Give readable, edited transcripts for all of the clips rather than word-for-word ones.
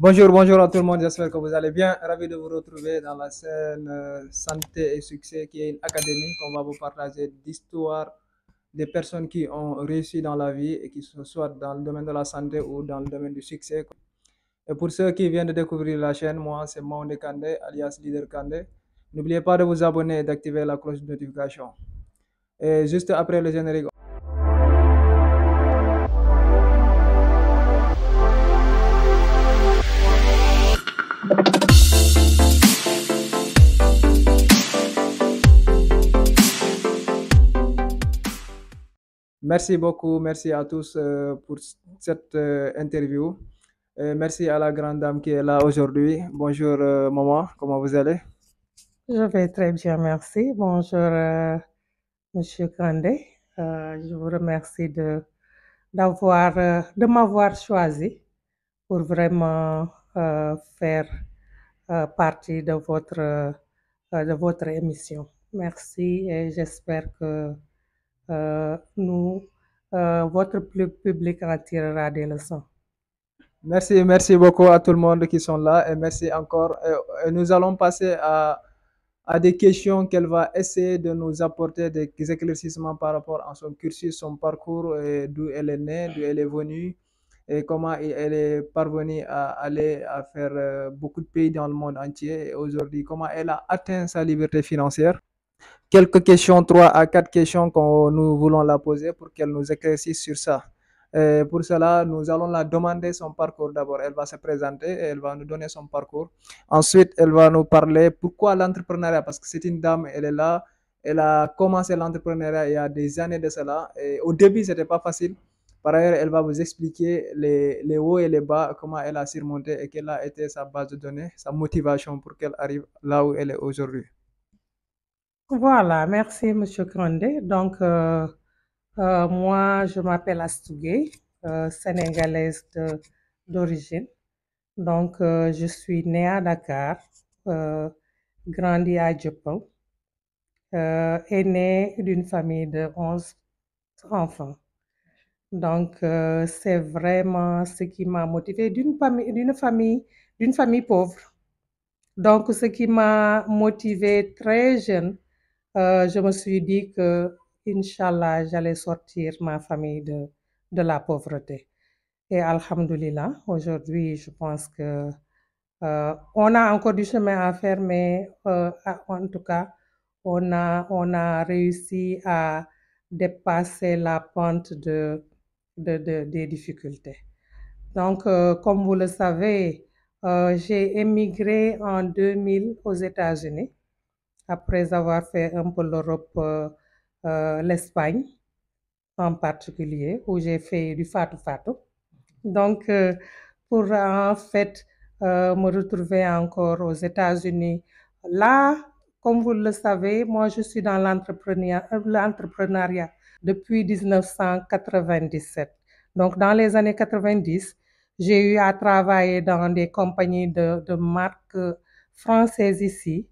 Bonjour, bonjour à tout le monde, j'espère que vous allez bien. Ravi de vous retrouver dans la scène Santé et Succès, qui est une académie qu'on va vous partager d'histoires des personnes qui ont réussi dans la vie et qui sont soit dans le domaine de la santé ou dans le domaine du succès. Et pour ceux qui viennent de découvrir la chaîne, moi c'est Maoundé Kandé, alias Leader Kandé. N'oubliez pas de vous abonner et d'activer la cloche de notification. Et juste après le générique. Merci beaucoup, merci à tous pour cette interview. Et merci à la grande dame qui est là aujourd'hui. Bonjour maman, comment vous allez? Je vais très bien, merci. Bonjour, Monsieur Kandé. Je vous remercie de m'avoir choisi pour vraiment faire partie de votre émission. Merci et j'espère que votre public en tirera des leçons. Merci, merci beaucoup à tout le monde qui sont là et merci encore. Et nous allons passer à des questions qu'elle va essayer de nous apporter des éclaircissements par rapport à son cursus, son parcours, et d'où elle est née, d'où elle est venue et comment elle est parvenue à aller à faire beaucoup de pays dans le monde entier et aujourd'hui comment elle a atteint sa liberté financière. Quelques questions, 3 à 4 questions que nous voulons la poser pour qu'elle nous éclaircisse sur ça. Et pour cela, nous allons la demander son parcours d'abord. Elle va se présenter et elle va nous donner son parcours. Ensuite, elle va nous parler pourquoi l'entrepreneuriat, parce que c'est une dame, elle est là, elle a commencé l'entrepreneuriat il y a des années de cela. Et au début, c'était pas facile. Par ailleurs, elle va vous expliquer les hauts et les bas, comment elle a surmonté et quelle a été sa base de données, sa motivation pour qu'elle arrive là où elle est aujourd'hui. Voilà, merci Monsieur Kandé. Donc, moi, je m'appelle Astougué, sénégalaise d'origine. Donc, je suis née à Dakar, euh, grandie à Dieuppeul, et née d'une famille de 11 enfants. Donc, c'est vraiment ce qui m'a motivée d'une famille pauvre. Donc, ce qui m'a motivée très jeune, je me suis dit que, Inch'Allah, j'allais sortir ma famille de la pauvreté. Et Alhamdulillah, aujourd'hui, je pense que on a encore du chemin à faire, mais en tout cas, on a réussi à dépasser la pente des difficultés. Donc, comme vous le savez, j'ai émigré en 2000 aux États-Unis après avoir fait un peu l'Europe, l'Espagne en particulier, où j'ai fait du fatou-fatou. Donc, pour en fait me retrouver encore aux États-Unis, là, comme vous le savez, moi, je suis dans l'entrepreneuriat depuis 1997. Donc, dans les années 90, j'ai eu à travailler dans des compagnies de marques françaises ici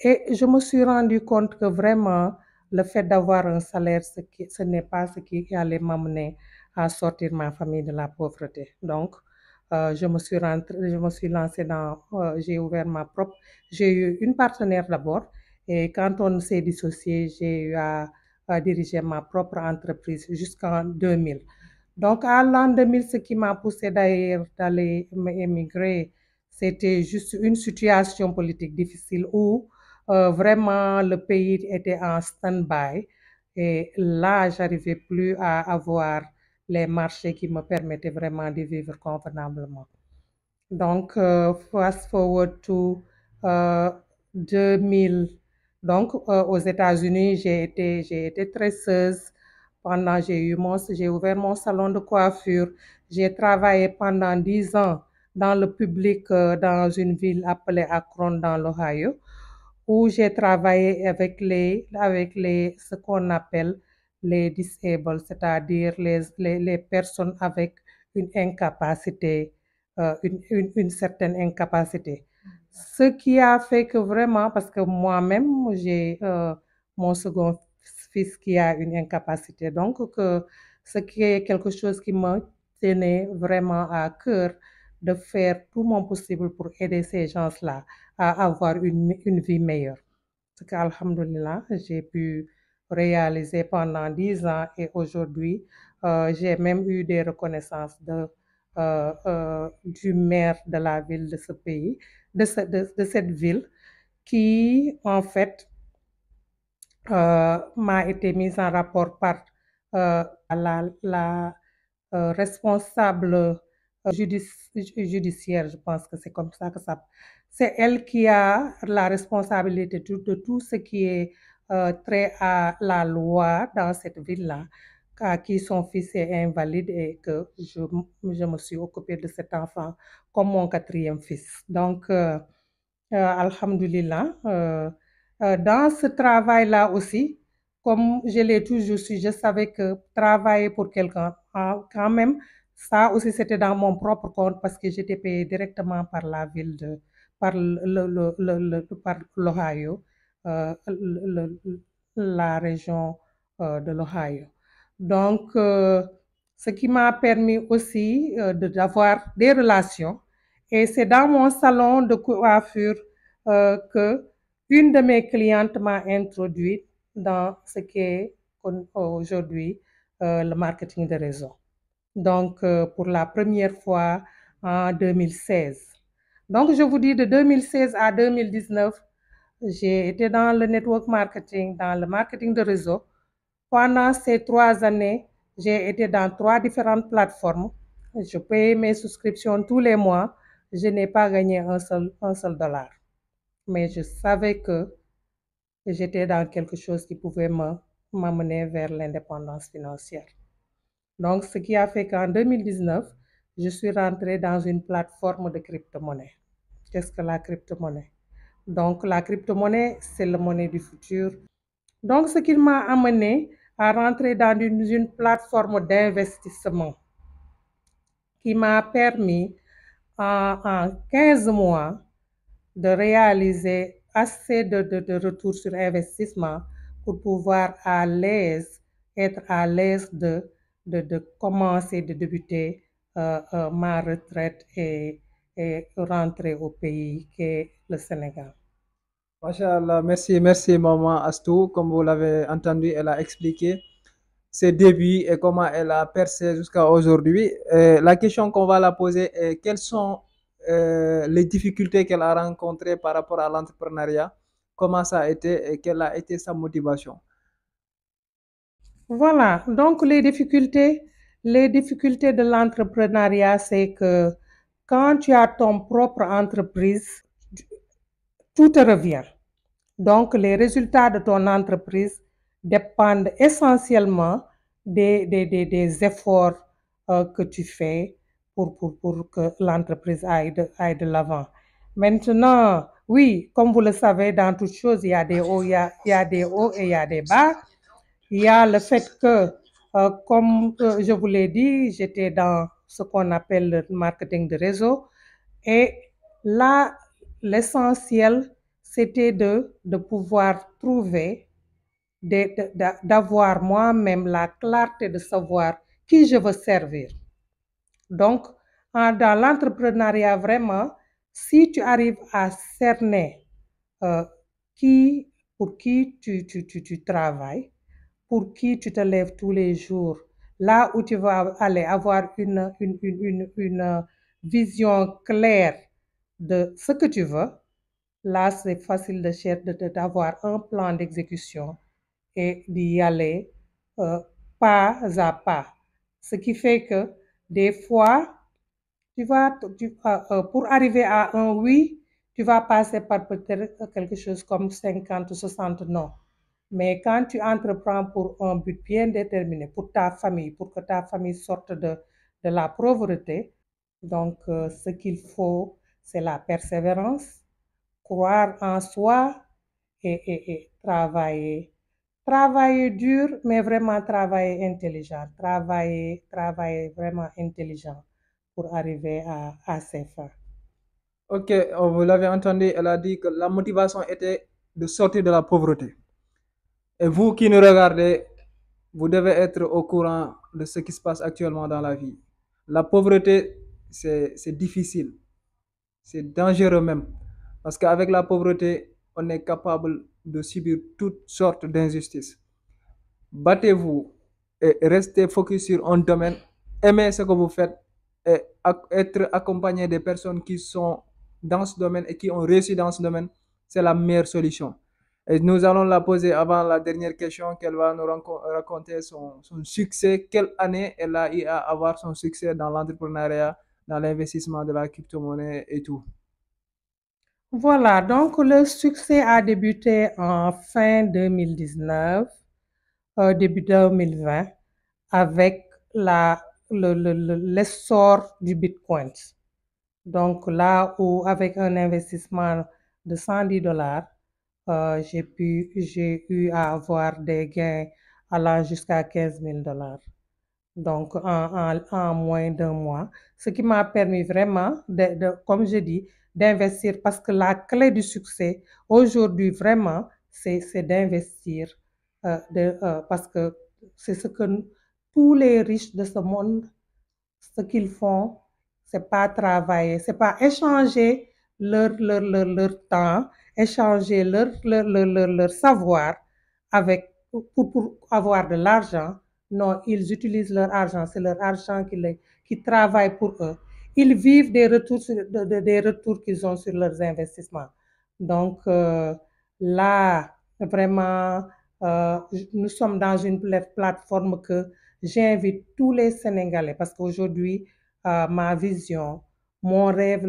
et je me suis rendu compte que vraiment, le fait d'avoir un salaire, ce n'est pas ce qui allait m'amener à sortir ma famille de la pauvreté. Donc, je me suis lancée j'ai ouvert j'ai eu une partenaire d'abord et quand on s'est dissocié, j'ai eu à diriger ma propre entreprise jusqu'en 2000. Donc, à l'an 2000, ce qui m'a poussé d'ailleurs d'aller émigrer, c'était juste une situation politique difficile où vraiment le pays était en stand-by et là, j'arrivais plus à avoir les marchés qui me permettaient vraiment de vivre convenablement. Donc, fast forward to 2000. Donc, aux États-Unis, j'ai été tresseuse. J'ai ouvert mon salon de coiffure. J'ai travaillé pendant 10 ans dans le public dans une ville appelée Akron dans l'Ohio, où j'ai travaillé ce qu'on appelle les disabled, c'est-à-dire les personnes avec une incapacité, une certaine incapacité. Ce qui a fait que vraiment, parce que moi-même, j'ai mon second fils qui a une incapacité, donc ce qui est quelque chose qui me tenait vraiment à cœur de faire tout mon possible pour aider ces gens-là à avoir une vie meilleure. Ce qu'Alhamdulillah, j'ai pu réaliser pendant 10 ans et aujourd'hui, j'ai même eu des reconnaissances du maire de la ville de ce pays, de cette ville, qui en fait m'a été mise en rapport par la responsable judiciaire, je pense que c'est comme ça que ça. C'est elle qui a la responsabilité de tout ce qui est trait à la loi dans cette ville-là, à qui son fils est invalide et que je me suis occupée de cet enfant comme mon quatrième fils. Donc, alhamdulillah, dans ce travail-là aussi, comme je l'ai toujours su, je savais que travailler pour quelqu'un, quand même, ça aussi c'était dans mon propre compte parce que j'étais payée directement par la ville par par l'Ohio, la région de l'Ohio. Donc, ce qui m'a permis aussi d'avoir des relations. Et c'est dans mon salon de coiffure que une de mes clientes m'a introduite dans ce qui est aujourd'hui le marketing de réseau. Donc, pour la première fois en 2016. Donc, je vous dis de 2016 à 2019, j'ai été dans le network marketing, dans le marketing de réseau. Pendant ces 3 années, j'ai été dans 3 différentes plateformes. Je paye mes souscriptions tous les mois. Je n'ai pas gagné un seul dollar. Mais je savais que j'étais dans quelque chose qui pouvait m'amener vers l'indépendance financière. Donc, ce qui a fait qu'en 2019, je suis rentrée dans une plateforme de crypto-monnaie. Qu'est-ce que la crypto-monnaie? Donc, la crypto-monnaie, c'est la monnaie du futur. Donc, ce qui m'a amené à rentrer dans une plateforme d'investissement qui m'a permis en 15 mois de réaliser assez de retours sur investissement pour pouvoir être à l'aise de commencer, de débuter ma retraite et rentrer au pays qu'est le Sénégal. Machallah, merci Maman Astou. Comme vous l'avez entendu, elle a expliqué ses débuts et comment elle a percé jusqu'à aujourd'hui. La question qu'on va la poser est quelles sont les difficultés qu'elle a rencontrées par rapport à l'entrepreneuriat, comment ça a été et quelle a été sa motivation. Voilà, donc les difficultés de l'entrepreneuriat, c'est que quand tu as ton propre entreprise, tout te revient. Donc, les résultats de ton entreprise dépendent essentiellement des efforts que tu fais pour que l'entreprise aille de l'avant. Maintenant, oui, comme vous le savez, dans toutes choses, il y a des hauts, il y a des hauts et il y a des bas. Il y a le fait que, comme je vous l'ai dit, j'étais dans ce qu'on appelle le marketing de réseau. Et là, l'essentiel, c'était de pouvoir trouver, d'avoir moi-même la clarté de savoir qui je veux servir. Donc, dans l'entrepreneuriat, vraiment, si tu arrives à cerner pour qui tu travailles, pour qui tu te lèves tous les jours, là où tu vas aller avoir une vision claire de ce que tu veux, là c'est facile d'avoir un plan d'exécution et d'y aller pas à pas. Ce qui fait que des fois, pour arriver à un oui, tu vas passer par peut-être quelque chose comme 50 ou 60 non. Mais quand tu entreprends pour un but bien déterminé, pour ta famille, pour que ta famille sorte de la pauvreté, donc ce qu'il faut, c'est la persévérance, croire en soi et travailler. Travailler dur, mais vraiment travailler intelligent. Travailler vraiment intelligent pour arriver à ses fins. Ok, vous l'avez entendu, elle a dit que la motivation était de sortir de la pauvreté. Et vous qui nous regardez, vous devez être au courant de ce qui se passe actuellement dans la vie. La pauvreté, c'est difficile, c'est dangereux même. Parce qu'avec la pauvreté, on est capable de subir toutes sortes d'injustices. Battez-vous et restez focus sur un domaine, aimez ce que vous faites et être accompagné des personnes qui sont dans ce domaine et qui ont réussi dans ce domaine, c'est la meilleure solution. Et nous allons la poser avant la dernière question qu'elle va nous raconter son succès, quelle année elle a eu à avoir son succès dans l'entrepreneuriat, dans l'investissement de la crypto-monnaie et tout. Voilà, donc le succès a débuté en fin 2019, début 2020, avec l'essor du Bitcoin. Donc là où, avec un investissement de $110, j'ai eu à avoir des gains allant jusqu'à $15 000. Donc en moins d'un mois, ce qui m'a permis vraiment, comme je dis, d'investir parce que la clé du succès aujourd'hui, vraiment, c'est d'investir parce que c'est ce que tous les riches de ce monde, ce qu'ils font, c'est pas travailler, c'est pas échanger leur temps, échanger leur savoir pour avoir de l'argent. Non, ils utilisent leur argent, c'est leur argent qui travaille pour eux. Ils vivent des retours, des retours qu'ils ont sur leurs investissements. Donc là, vraiment, nous sommes dans une plateforme que j'invite tous les Sénégalais parce qu'aujourd'hui, ma vision, mon rêve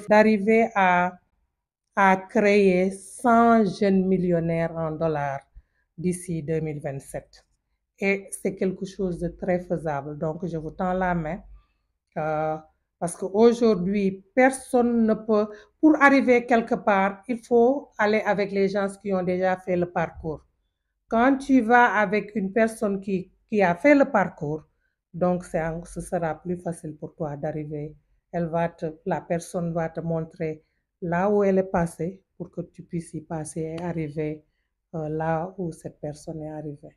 d'arriver à créer 100 jeunes millionnaires en dollars d'ici 2027. Et c'est quelque chose de très faisable. Donc, je vous tends la main euh, parce qu'aujourd'hui, personne ne peut, pour arriver quelque part, il faut aller avec les gens qui ont déjà fait le parcours. Quand tu vas avec une personne qui a fait le parcours, donc ce sera plus facile pour toi d'arriver. La personne va te montrer là où elle est passée pour que tu puisses y passer et arriver là où cette personne est arrivée.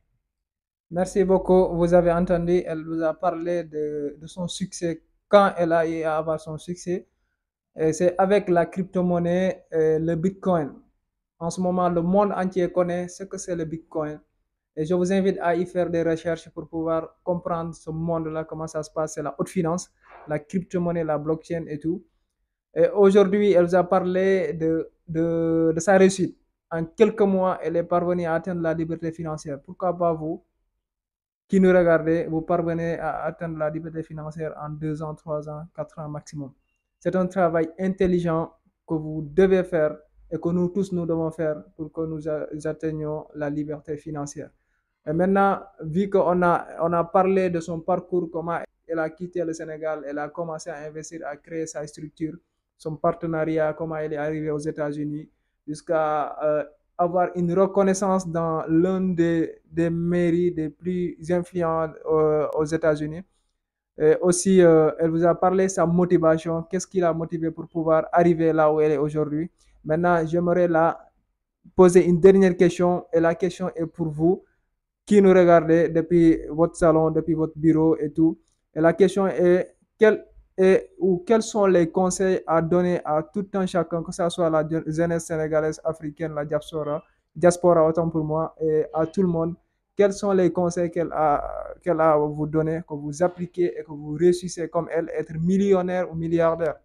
Merci beaucoup. Vous avez entendu, elle vous a parlé de son succès quand elle a eu à avoir son succès. Et c'est avec la crypto-monnaie, le Bitcoin. En ce moment, le monde entier connaît ce que c'est le Bitcoin. Et je vous invite à y faire des recherches pour pouvoir comprendre ce monde-là, comment ça se passe. C'est la haute finance, la crypto-monnaie, la blockchain et tout. Et aujourd'hui, elle vous a parlé de sa réussite. En quelques mois, elle est parvenue à atteindre la liberté financière. Pourquoi pas vous, qui nous regardez, vous parvenez à atteindre la liberté financière en 2 ans, 3 ans, 4 ans maximum. C'est un travail intelligent que vous devez faire et que nous tous nous devons faire pour que nous atteignions la liberté financière. Et maintenant, vu qu'on a parlé de son parcours, comment elle a quitté le Sénégal, elle a commencé à investir, à créer sa structure, son partenariat, comment elle est arrivée aux États-Unis, jusqu'à avoir une reconnaissance dans l'un des mairies des plus influents aux États-Unis. Et aussi, elle vous a parlé de sa motivation, qu'est-ce qui l'a motivé pour pouvoir arriver là où elle est aujourd'hui. Maintenant, j'aimerais la poser une dernière question, et la question est pour vous qui nous regardez depuis votre salon, depuis votre bureau et tout. Et la question est, quels sont les conseils à donner à tout un chacun, que ce soit la jeunesse sénégalaise, africaine, la diaspora autant pour moi, et à tout le monde, quels sont les conseils qu'elle a à vous donner, que vous appliquez et que vous réussissez comme elle, être millionnaire ou milliardaire.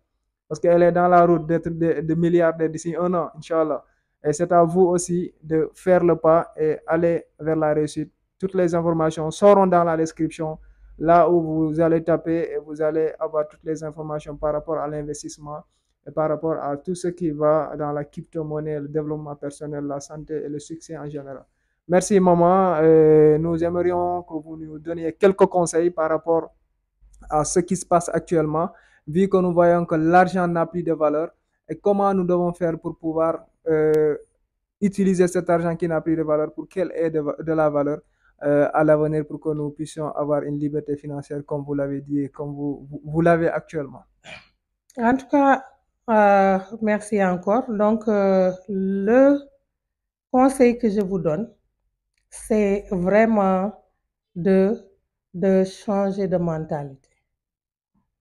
Parce qu'elle est dans la route d'être de milliardaire d'ici 1 an, Inch'Allah. Et c'est à vous aussi de faire le pas et aller vers la réussite. Toutes les informations seront dans la description, là où vous allez taper et vous allez avoir toutes les informations par rapport à l'investissement et par rapport à tout ce qui va dans la crypto-monnaie, le développement personnel, la santé et le succès en général. Merci maman. Nous aimerions que vous nous donniez quelques conseils par rapport à ce qui se passe actuellement, vu que nous voyons que l'argent n'a plus de valeur, et comment nous devons faire pour pouvoir utiliser cet argent qui n'a plus de valeur pour qu'elle ait de la valeur à l'avenir pour que nous puissions avoir une liberté financière comme vous l'avez dit et comme vous l'avez actuellement. En tout cas, merci encore. Donc, le conseil que je vous donne, c'est vraiment de changer de mentalité.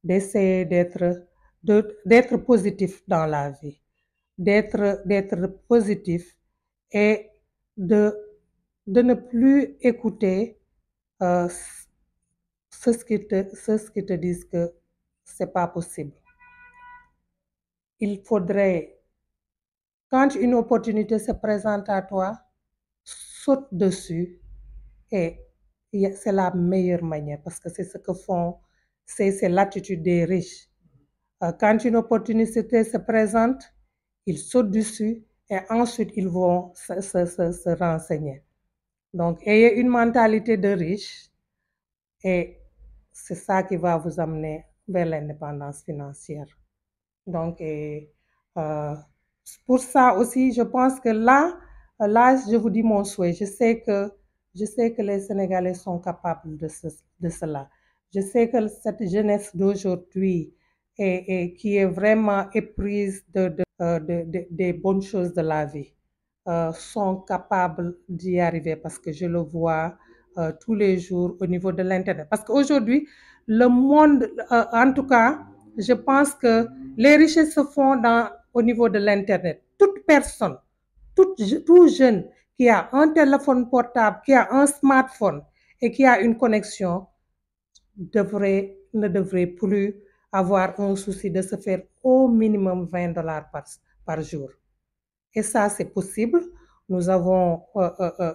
d'essayer d'être positif dans la vie, d'être positif et de, de ne plus écouter euh, ceux qui te disent que c'est pas possible. Il faudrait, quand une opportunité se présente à toi, saute dessus et c'est la meilleure manière parce que c'est ce que font, c'est l'attitude des riches. Quand une opportunité se présente, ils sautent dessus et ensuite ils vont se renseigner. Donc, ayez une mentalité de riche et c'est ça qui va vous amener vers l'indépendance financière. Donc, euh, pour ça aussi, je pense que là, je vous dis mon souhait. Je sais que les Sénégalais sont capables de cela. Je sais que cette jeunesse d'aujourd'hui qui est vraiment éprise des bonnes choses de la vie sont capables d'y arriver parce que je le vois tous les jours au niveau de l'Internet. Parce qu'aujourd'hui, le monde, en tout cas, je pense que les richesses se font au niveau de l'Internet. Toute personne, tout jeune qui a un téléphone portable, qui a un smartphone et qui a une connexion ne devrait plus avoir un souci de se faire au minimum $20 par jour. Et ça, c'est possible. Nous avons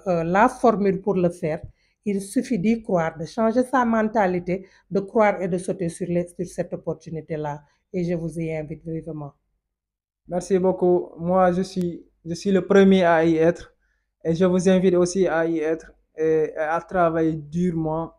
la formule pour le faire. Il suffit d'y croire, de changer sa mentalité, de croire et de sauter sur cette opportunité-là. Et je vous y invite vivement. Merci beaucoup. Moi, je suis le premier à y être et je vous invite aussi à y être et à travailler durement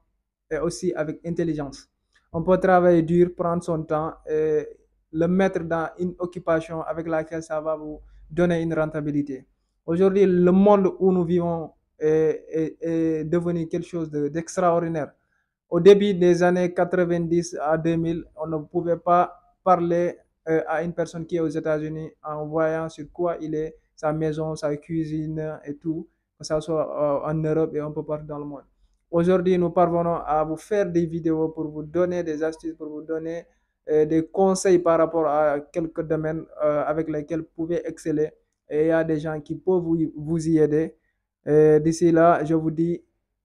et aussi avec intelligence. On peut travailler dur, prendre son temps et le mettre dans une occupation avec laquelle ça va vous donner une rentabilité. Aujourd'hui, le monde où nous vivons est devenu quelque chose d'extraordinaire. Au début des années 90 à 2000, on ne pouvait pas parler à une personne qui est aux États-Unis en voyant sur quoi il est, sa maison, sa cuisine et tout, que ce soit en Europe et un peu partout dans le monde. Aujourd'hui, nous parvenons à vous faire des vidéos pour vous donner des astuces, pour vous donner des conseils par rapport à quelques domaines avec lesquels vous pouvez exceller. Et il y a des gens qui peuvent vous y aider. D'ici là, je vous dis,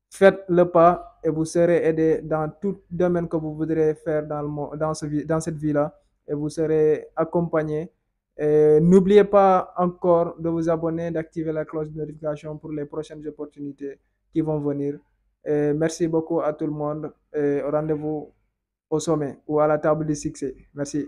faites le pas et vous serez aidé dans tout domaine que vous voudrez faire dans cette vie-là et vous serez accompagné. N'oubliez pas encore de vous abonner, d'activer la cloche de notification pour les prochaines opportunités qui vont venir. Et merci beaucoup à tout le monde et au rendez-vous au sommet ou à la table du succès. Merci.